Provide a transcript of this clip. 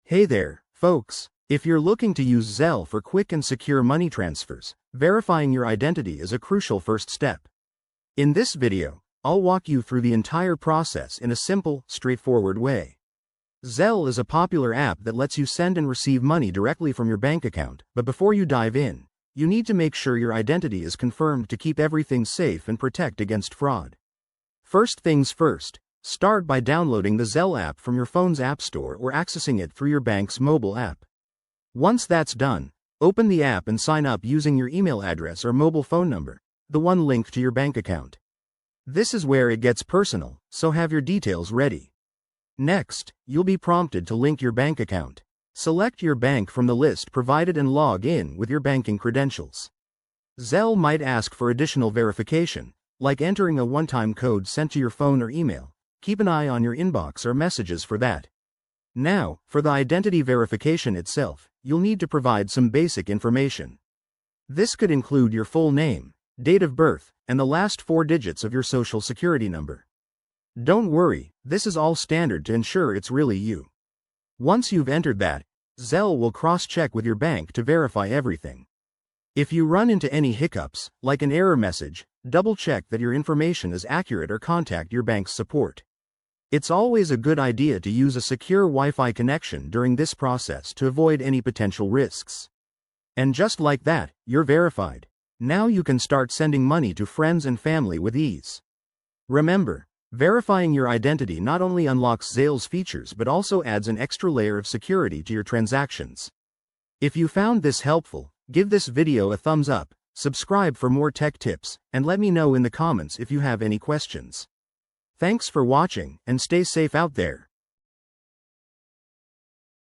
Hey there, folks. If you're looking to use Zelle for quick and secure money transfers, verifying your identity is a crucial first step. In this video, I'll walk you through the entire process in a simple, straightforward way. Zelle is a popular app that lets you send and receive money directly from your bank account, but before you dive in, you need to make sure your identity is confirmed to keep everything safe and protect against fraud. First things first, start by downloading the Zelle app from your phone's app store or accessing it through your bank's mobile app. Once that's done, open the app and sign up using your email address or mobile phone number, the one linked to your bank account. This is where it gets personal, so have your details ready. Next, you'll be prompted to link your bank account. Select your bank from the list provided and log in with your banking credentials. Zelle might ask for additional verification, like entering a one-time code sent to your phone or email. Keep an eye on your inbox or messages for that. Now, for the identity verification itself, you'll need to provide some basic information. This could include your full name, date of birth, and the last 4 digits of your social security number. Don't worry, this is all standard to ensure it's really you. Once you've entered that, Zelle will cross-check with your bank to verify everything. If you run into any hiccups, like an error message, double-check that your information is accurate or contact your bank's support. It's always a good idea to use a secure Wi-Fi connection during this process to avoid any potential risks. And just like that, you're verified. Now you can start sending money to friends and family with ease. Remember, verifying your identity not only unlocks Zelle's features but also adds an extra layer of security to your transactions. If you found this helpful, give this video a thumbs up, subscribe for more tech tips, and let me know in the comments if you have any questions. Thanks for watching, and stay safe out there.